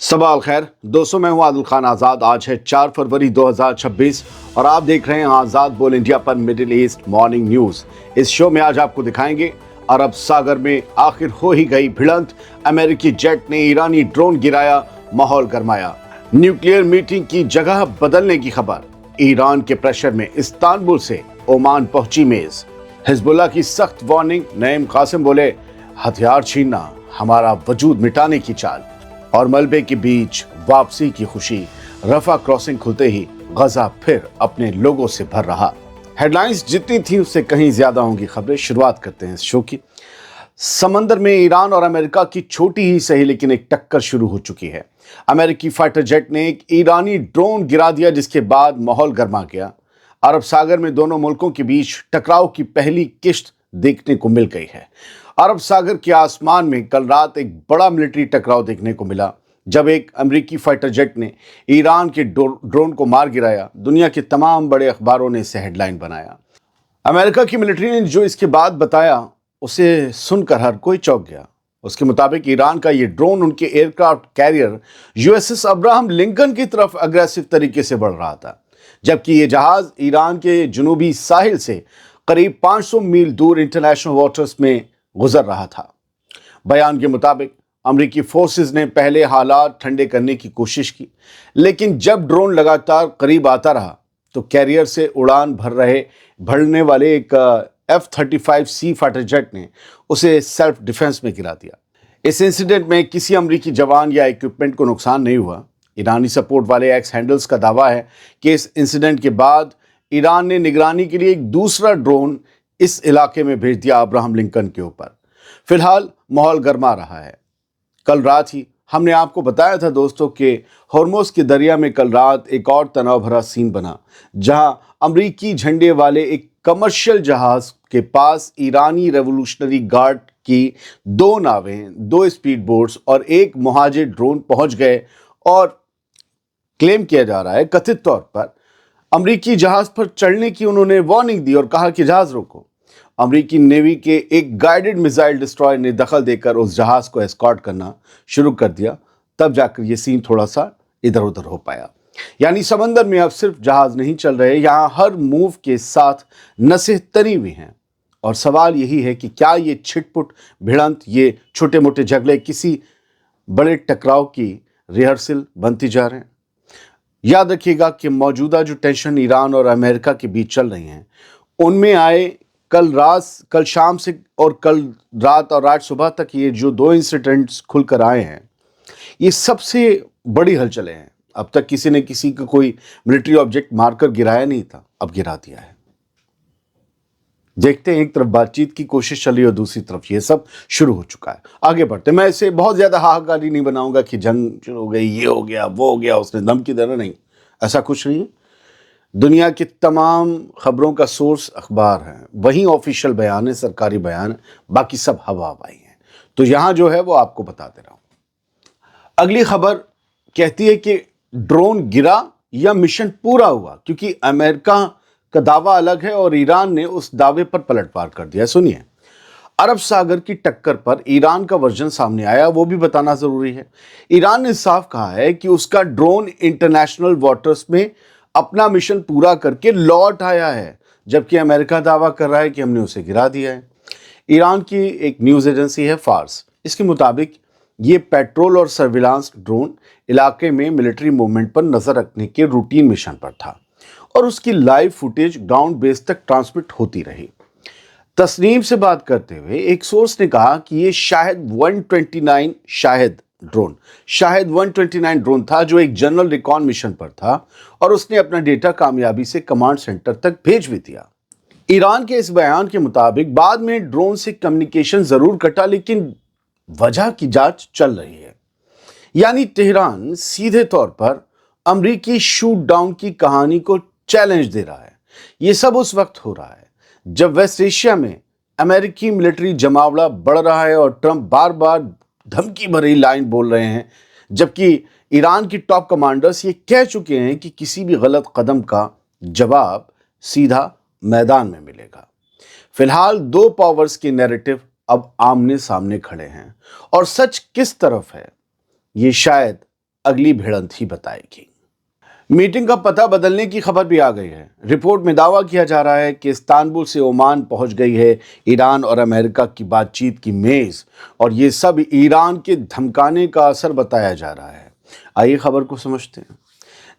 सबा अल खैर दोस्तों, मैं हूं आदिल खान आज़ाद। आज है 4 फरवरी 2026 और आप देख रहे हैं आज़ाद बोल इंडिया पर मिडिल ईस्ट मॉर्निंग न्यूज़। इस शो में आज आपको दिखाएंगे अरब सागर में आखिर हो ही गई भिड़ंत, अमेरिकी जेट ने ईरानी ड्रोन गिराया, माहौल गरमाया। न्यूक्लियर मीटिंग की जगह बदलने की खबर, ईरान के प्रेशर में इस्तांबुल से ओमान पहुंची मेज। हिजबुल्लाह की सख्त वार्निंग, नईम कासिम बोले हथियार छीनना हमारा वजूद मिटाने की चाल। और मलबे के बीच वापसी की खुशी, रफा क्रॉसिंग खुलते ही गजा फिर अपने लोगों से भर रहा। हेडलाइंस जितनी थी उससे कहीं ज्यादा होंगी खबरें। शुरुआत करते हैं इस शो की। समंदर में ईरान और अमेरिका की छोटी ही सही लेकिन एक टक्कर शुरू हो चुकी है। अमेरिकी फाइटर जेट ने एक ईरानी ड्रोन गिरा दिया, जिसके बाद माहौल गर्मा गया। अरब सागर में दोनों मुल्कों के बीच टकराव की पहली किश्त देखने को मिल गई है। अरब सागर के आसमान में कल रात एक बड़ा मिलिट्री टकराव देखने को मिला, जब एक अमेरिकी फाइटर जेट ने ईरान के ड्रोन को मार गिराया। दुनिया के तमाम बड़े अखबारों ने इसे हेडलाइन बनाया। अमेरिका की मिलिट्री ने जो इसके बाद बताया, उसे सुनकर हर कोई चौंक गया। उसके मुताबिक ईरान का ये ड्रोन उनके aircraft carrier USS Abraham Lincoln की तरफ अग्रेसिव तरीके से बढ़ रहा था, जबकि ये जहाज ईरान के जुनूबी साहिल से करीब 500 मील दूर इंटरनेशनल वाटर्स में गुजर रहा था। बयान के मुताबिक अमेरिकी फोर्सेस ने पहले हालात ठंडे करने की कोशिश की, लेकिन जब ड्रोन लगातार करीब आता रहा तो कैरियर से उड़ान भरने वाले एक F-35C फाइटर जेट ने उसे सेल्फ डिफेंस में गिरा दिया। इस इंसिडेंट में किसी अमेरिकी जवान या इक्विपमेंट को नुकसान नहीं हुआ। ईरानी सपोर्ट वाले एक्स हैंडल्स का दावा है कि इस इंसिडेंट के बाद ईरान ने निगरानी के लिए एक दूसरा ड्रोन इस इलाके में भेज दिया अब्राहम लिंकन के ऊपर। फिलहाल माहौल गर्मा रहा है। कल रात ही हमने आपको बताया था दोस्तों कि हॉर्मोज के दरिया में कल रात एक और तनाव भरा सीन बना, जहां अमरीकी झंडे वाले एक कमर्शियल जहाज के पास ईरानी रेवोल्यूशनरी गार्ड की 2 नावें, 2 स्पीड बोट्स और एक मुहाजिर ड्रोन पहुंच गए। और क्लेम किया जा रहा है, कथित तौर पर अमरीकी जहाज पर चढ़ने की उन्होंने वार्निंग दी और कहा कि जहाज रोको। अमरीकी नेवी के एक गाइडेड मिसाइल डिस्ट्रॉयर ने दखल देकर उस जहाज को एस्कॉर्ट करना शुरू कर दिया। तब जाकर यह सीन थोड़ा सा इधर उधर हो पाया। यानी समंदर में अब सिर्फ जहाज नहीं चल रहे, यहां हर मूव के साथ नसें तनी हुई हैं। और सवाल यही है कि क्या ये छिटपुट भिड़ंत, ये छोटे मोटे झगड़े किसी बड़े टकराव की रिहर्सल बनती जा रहे हैं? याद रखिएगा कि मौजूदा जो टेंशन ईरान और अमेरिका के बीच चल रही हैं, उनमें आए कल शाम से और कल रात और आज सुबह तक ये जो 2 इंसिडेंट्स खुलकर आए हैं, ये सबसे बड़ी हलचलें हैं। अब तक किसी ने किसी को कोई मिलिट्री ऑब्जेक्ट मारकर गिराया नहीं था, अब गिरा दिया है। देखते हैं, एक तरफ बातचीत की कोशिश चली और दूसरी तरफ ये सब शुरू हो चुका है। आगे बढ़ते, मैं इसे बहुत ज्यादा हाहाकारी नहीं बनाऊंगा कि जंग शुरू हो गई, ये हो गया, वो हो गया, उसने दम की तरह नहीं, ऐसा कुछ नहीं है। दुनिया की तमाम खबरों का सोर्स अखबार है, वही ऑफिशियल बयान है, सरकारी बयान है, बाकी सब हवा हवाई है। तो यहां जो है वो आपको बता दे रहा हूं। अगली खबर कहती है कि ड्रोन गिरा या मिशन पूरा हुआ, क्योंकि अमेरिका का दावा अलग है और ईरान ने उस दावे पर पलटवार कर दिया। सुनिए, अरब सागर की टक्कर पर ईरान का वर्जन सामने आया, वो भी बताना जरूरी है। ईरान ने साफ कहा है कि उसका ड्रोन इंटरनेशनल वाटर्स में अपना मिशन पूरा करके लौट आया है, जबकि अमेरिका दावा कर रहा है कि हमने उसे गिरा दिया है। ईरान की एक न्यूज़ एजेंसी है फार्स, इसके मुताबिक ये पेट्रोल और सर्विलांस ड्रोन इलाके में मिलिट्री मूवमेंट पर नजर रखने के रूटीन मिशन पर था और उसकी लाइव फुटेज ग्राउंड बेस तक ट्रांसमिट होती रही। तस्नीम से बात करते हुए एक सोर्स ने कहा कि ये शाहिद 129 ड्रोन था, जो एक जनरल रिकॉन मिशन पर था और उसने अपना डेटा कामयाबी से कमांड सेंटर तक भेज भी दिया। ईरान के इस बयान के मुताबिक बाद में ड्रोन से कम्युनिकेशन जरूर कटा, लेकिन वजह की जांच चल रही है। यानी तेहरान सीधे तौर पर अमरीकी शूट डाउन की कहानी को चैलेंज दे रहा है। यह सब उस वक्त हो रहा है जब वेस्ट एशिया में अमेरिकी मिलिट्री जमावड़ा बढ़ रहा है और ट्रंप बार बार धमकी भरी लाइन बोल रहे हैं, जबकि ईरान की टॉप कमांडर्स ये कह चुके हैं कि किसी भी गलत कदम का जवाब सीधा मैदान में मिलेगा। फिलहाल 2 पावर्स के नैरेटिव अब आमने सामने खड़े हैं और सच किस तरफ है, ये शायद अगली भिड़ंत ही बताएगी। मीटिंग का पता बदलने की खबर भी आ गई है। रिपोर्ट में दावा किया जा रहा है कि इस्तांबुल से ओमान पहुंच गई है ईरान और अमेरिका की बातचीत की मेज, और ये सब ईरान के धमकाने का असर बताया जा रहा है। आइए खबर को समझते हैं।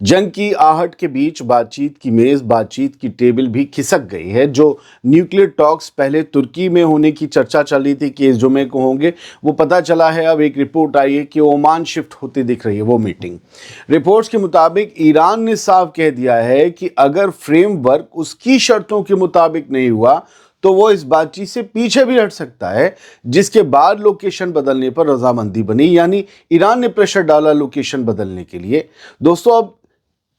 जंग की आहट के बीच बातचीत की मेज, बातचीत की टेबल भी खिसक गई है। जो न्यूक्लियर टॉक्स पहले तुर्की में होने की चर्चा चल रही थी कि इस जुमे को होंगे, वो पता चला है, अब एक रिपोर्ट आई है कि ओमान शिफ्ट होती दिख रही है वो मीटिंग। रिपोर्ट्स के मुताबिक ईरान ने साफ कह दिया है कि अगर फ्रेमवर्क उसकी शर्तों के मुताबिक नहीं हुआ तो वो इस बातचीत से पीछे भी हट सकता है, जिसके बाद लोकेशन बदलने पर रजामंदी बनी। यानी ईरान ने प्रेशर डाला लोकेशन बदलने के लिए। दोस्तों, अब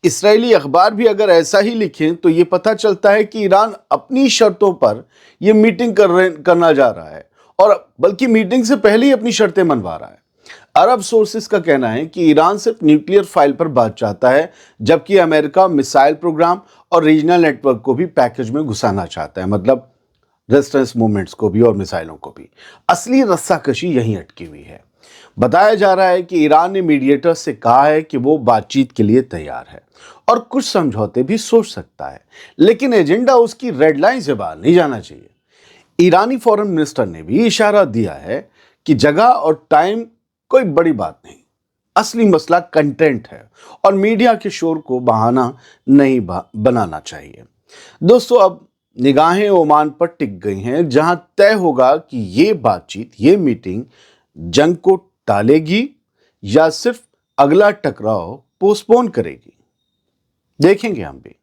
इस्राएली अखबार भी अगर ऐसा ही लिखें तो ये पता चलता है कि ईरान अपनी शर्तों पर ये मीटिंग करना जा रहा है, और बल्कि मीटिंग से पहले ही अपनी शर्तें मनवा रहा है। अरब सोर्सेस का कहना है कि ईरान सिर्फ न्यूक्लियर फाइल पर बात चाहता है, जबकि अमेरिका मिसाइल प्रोग्राम और रीजनल नेटवर्क को भी पैकेज में घुसाना चाहता है, मतलब रेजिस्टेंस मूवमेंट्स को भी और मिसाइलों को भी। असली रस्साकशी यहीं अटकी हुई है। बताया जा रहा है कि ईरान ने मीडिएटर से कहा है कि वो बातचीत के लिए तैयार है और कुछ समझौते भी सोच सकता है, लेकिन एजेंडा उसकी रेड लाइन से बाहर नहीं जाना चाहिए। ईरानी फॉरेन मिनिस्टर ने भी इशारा दिया है कि जगह और टाइम कोई बड़ी बात नहीं, असली मसला कंटेंट है और मीडिया के शोर को बहाना नहीं बनाना चाहिए। दोस्तों, अब निगाहें ओमान पर टिक गई हैं, जहां तय होगा कि ये बातचीत, ये मीटिंग जंग को टालेगी या सिर्फ अगला टकराव पोस्टपोन करेगी, देखेंगे हम भी।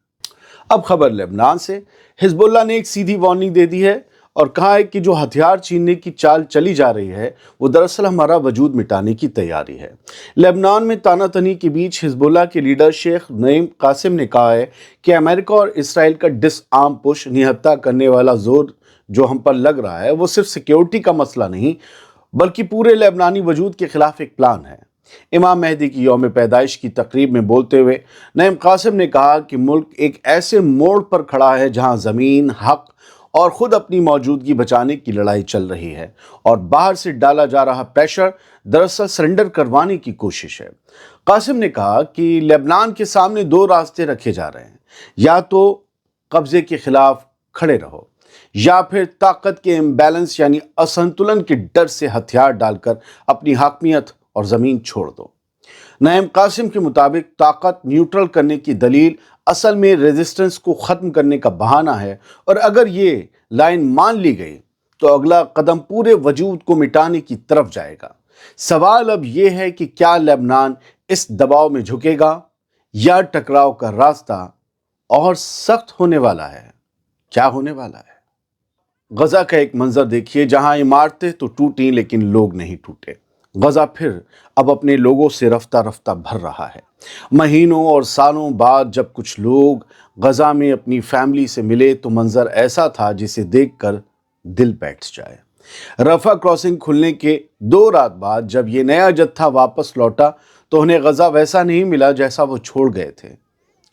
अब खबर लेबनान से। हिजबुल्लाह ने एक सीधी वार्निंग दे दी है और कहा है कि जो हथियार छीनने की चाल चली जा रही है वो दरअसल हमारा वजूद मिटाने की तैयारी है। लेबनान में तानातनी के बीच हिजबुल्लाह के लीडर शेख नईम कासिम ने कहा है कि अमेरिका और इसराइल का डिसआर्म पुश, निहत्था करने वाला जोर जो हम पर लग रहा है, वो सिर्फ सिक्योरिटी का मसला नहीं बल्कि पूरे लेबनानी वजूद के खिलाफ एक प्लान है। इमाम मेहदी की यौम पैदाइश की तकरीब में बोलते हुए नईम कासिम ने कहा कि मुल्क एक ऐसे मोड़ पर खड़ा है जहां ज़मीन, हक और ख़ुद अपनी मौजूदगी बचाने की लड़ाई चल रही है, और बाहर से डाला जा रहा प्रेशर दरअसल सरेंडर करवाने की कोशिश है। कासिम ने कहा कि लेबनान के सामने दो रास्ते रखे जा रहे हैं, या तो कब्ज़े के खिलाफ खड़े रहो या फिर ताकत के इम्बैलेंस यानी असंतुलन के डर से हथियार डालकर अपनी हाकमियत और ज़मीन छोड़ दो। नईम कासिम के मुताबिक ताकत न्यूट्रल करने की दलील असल में रेजिस्टेंस को ख़त्म करने का बहाना है, और अगर ये लाइन मान ली गई तो अगला कदम पूरे वजूद को मिटाने की तरफ जाएगा। सवाल अब ये है कि क्या लेबनान इस दबाव में झुकेगा या टकराव का रास्ता और सख्त होने वाला है? क्या होने वाला है? गजा का एक मंजर देखिए, जहां इमारतें तो टूटी लेकिन लोग नहीं टूटे। गजा फिर अब अपने लोगों से रफ्ता रफ्ता भर रहा है। महीनों और सालों बाद जब कुछ लोग गजा में अपनी फैमिली से मिले तो मंजर ऐसा था जिसे देखकर दिल बैठ जाए। रफा क्रॉसिंग खुलने के 2 रात बाद जब ये नया जत्था वापस लौटा तो उन्हें गजा वैसा नहीं मिला जैसा वो छोड़ गए थे।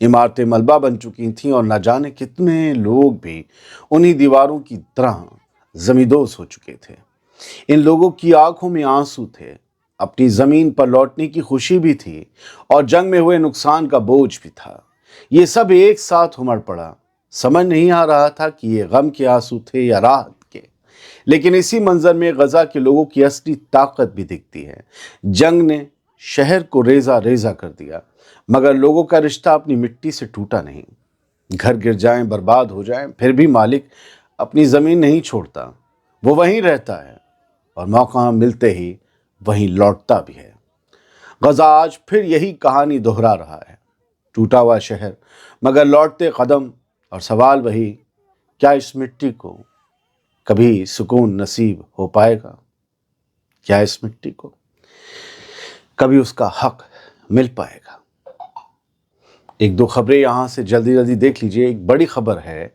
इमारतें मलबा बन चुकी थीं और न जाने कितने लोग भी उन्हीं दीवारों की तरह जमींदोज हो चुके थे। इन लोगों की आंखों में आंसू थे, अपनी जमीन पर लौटने की खुशी भी थी और जंग में हुए नुकसान का बोझ भी था। ये सब एक साथ उमड़ पड़ा। समझ नहीं आ रहा था कि ये गम के आंसू थे या राहत के। लेकिन इसी मंजर में गजा के लोगों की असली ताकत भी दिखती है। जंग ने शहर को रेजा रेजा कर दिया, मगर लोगों का रिश्ता अपनी मिट्टी से टूटा नहीं। घर गिर जाएं, बर्बाद हो जाएं, फिर भी मालिक अपनी ज़मीन नहीं छोड़ता। वो वहीं रहता है और मौका मिलते ही वहीं लौटता भी है। गजा आज फिर यही कहानी दोहरा रहा है। टूटा हुआ शहर, मगर लौटते कदम, और सवाल वही, क्या इस मिट्टी को कभी सुकून नसीब हो पाएगा? क्या इस मिट्टी को कभी उसका हक मिल पाएगा? 1-2 खबरें यहाँ से जल्दी जल्दी देख लीजिए। एक बड़ी खबर है,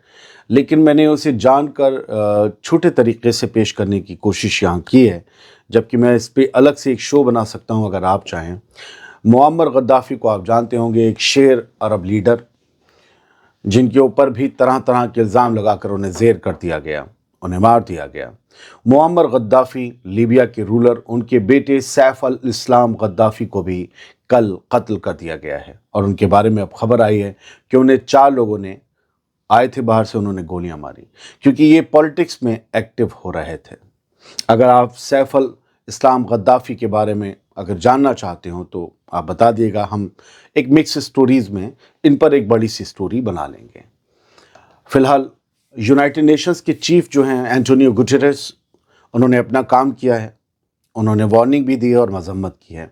लेकिन मैंने उसे जानकर छोटे तरीके से पेश करने की कोशिश यहाँ की है, जबकि मैं इस पे अलग से एक शो बना सकता हूँ अगर आप चाहें। मुअम्मर गद्दाफ़ी को आप जानते होंगे, एक शेर अरब लीडर, जिनके ऊपर भी तरह तरह के इल्ज़ाम लगाकर उन्हें ज़ेर कर दिया गया, उन्हें मार दिया गया। मुअम्मर गद्दाफ़ी लीबिया के रूलर, उनके बेटे सैफ अल इस्लाम गद्दाफ़ी को भी कल कत्ल कर दिया गया है और उनके बारे में अब खबर आई है कि उन्हें 4 लोगों ने आए थे बाहर से, उन्होंने गोलियां मारी क्योंकि ये पॉलिटिक्स में एक्टिव हो रहे थे। अगर आप सैफ अल इस्लाम गद्दाफी के बारे में अगर जानना चाहते हो तो आप बता दिएगा, हम एक मिक्स स्टोरीज में इन पर एक बड़ी सी स्टोरी बना लेंगे। फिलहाल यूनाइटेड नेशंस के चीफ जो हैं एंटोनियो गुटेरेस, उन्होंने अपना काम किया है, उन्होंने वार्निंग भी दी है और मजम्मत की है।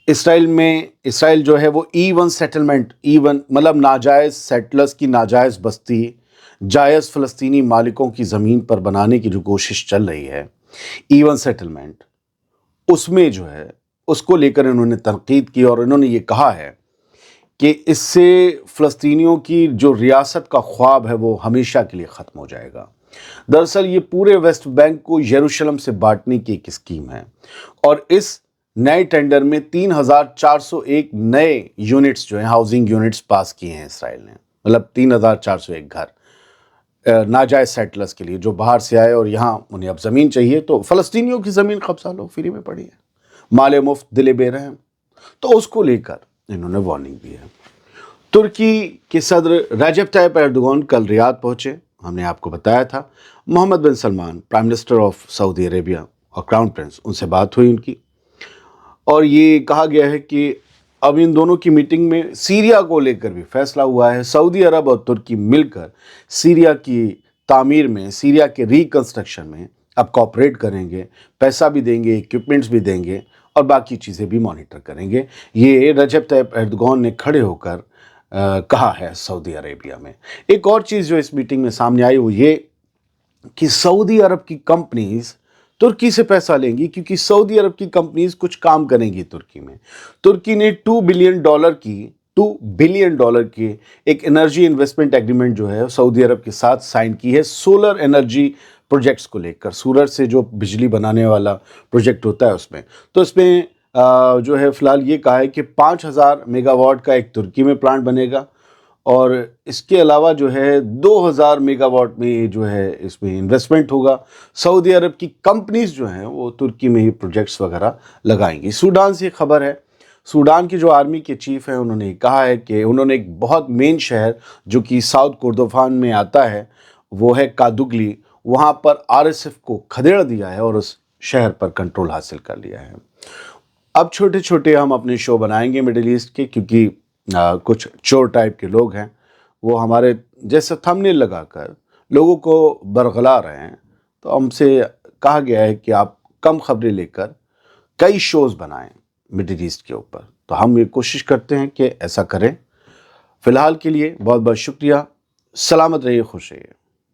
इसराइल जो है वो E1 सेटलमेंट, E1 मतलब नाजायज़ सेटलर्स की नाजायज़ बस्ती जायज़ फ़लस्तीनी मालिकों की ज़मीन पर बनाने की जो कोशिश चल रही है, E1 सेटलमेंट, उसमें जो है उसको लेकर इन्होंने तनकीद की और इन्होंने ये कहा है कि इससे फ़लस्तीनियों की जो रियासत का ख्वाब है वो हमेशा के लिए ख़त्म हो जाएगा। दरअसल ये पूरे वेस्ट बैंक को यरूशलेम से बांटने की एक स्कीम है और इस नए टेंडर में 3,401 नए यूनिट्स जो हैं, हाउसिंग यूनिट्स पास किए हैं इसराइल ने, मतलब 3,401 घर नाजायज़ सेटलर्स के लिए जो बाहर से आए और यहाँ उन्हें अब ज़मीन चाहिए, तो फ़लस्तीनियों की ज़मीन कब्ज़ा लो, फ्री में पड़ी है, माले मुफ्त दिले बेरहम, तो उसको लेकर इन्होंने वार्निंग दी है। तुर्की के सदर रजब तायिप एर्दोगन कल रियाद पहुँचे, हमने आपको बताया था। Mohammed bin Salman, prime minister of Saudi Arabia और क्राउन प्रिंस, उनसे बात हुई उनकी और ये कहा गया है कि अब इन दोनों की मीटिंग में सीरिया को लेकर भी फैसला हुआ है। सऊदी अरब और तुर्की मिलकर सीरिया की तामीर में, सीरिया के रिकंस्ट्रक्शन में अब कोऑपरेट करेंगे, पैसा भी देंगे, इक्विपमेंट्स भी देंगे और बाकी चीज़ें भी मॉनिटर करेंगे। ये रजब तायिप एर्दोगन ने खड़े होकर कहा है सऊदी अरेबिया में। एक और चीज़ जो इस मीटिंग में सामने आई वो ये कि सऊदी अरब की कंपनीज तुर्की से पैसा लेंगी क्योंकि सऊदी अरब की कंपनीज कुछ काम करेंगी तुर्की में। तुर्की ने $2 बिलियन की एक एनर्जी इन्वेस्टमेंट एग्रीमेंट जो है सऊदी अरब के साथ साइन की है, सोलर एनर्जी प्रोजेक्ट्स को लेकर, सूरज से जो बिजली बनाने वाला प्रोजेक्ट होता है उसमें। तो इसमें जो है फ़िलहाल ये कहा है कि 5,000 मेगावाट का एक तुर्की में प्लांट बनेगा और इसके अलावा जो है 2,000 मेगावाट में जो है इसमें इन्वेस्टमेंट होगा। सऊदी अरब की कंपनीज जो हैं वो तुर्की में ही प्रोजेक्ट्स वगैरह लगाएंगी। सूडान से खबर है, सूडान की जो आर्मी के चीफ हैं उन्होंने कहा है कि उन्होंने एक बहुत मेन शहर जो कि साउथ कोर्दोफान में आता है, वो है कादुगली, वहाँ पर RSF को खदेड़ दिया है और उस शहर पर कंट्रोल हासिल कर लिया है। अब छोटे छोटे हम अपने शो बनाएंगे मिडिल ईस्ट के, क्योंकि कुछ चोर टाइप के लोग हैं, वो हमारे जैसे थंबनेल लगाकर लोगों को बरगला रहे हैं। तो हमसे कहा गया है कि आप कम खबरें लेकर कई शोज़ बनाएं मिडिल ईस्ट के ऊपर, तो हम ये कोशिश करते हैं कि ऐसा करें। फ़िलहाल के लिए बहुत बहुत शुक्रिया। सलामत रहिए, खुश रहिए।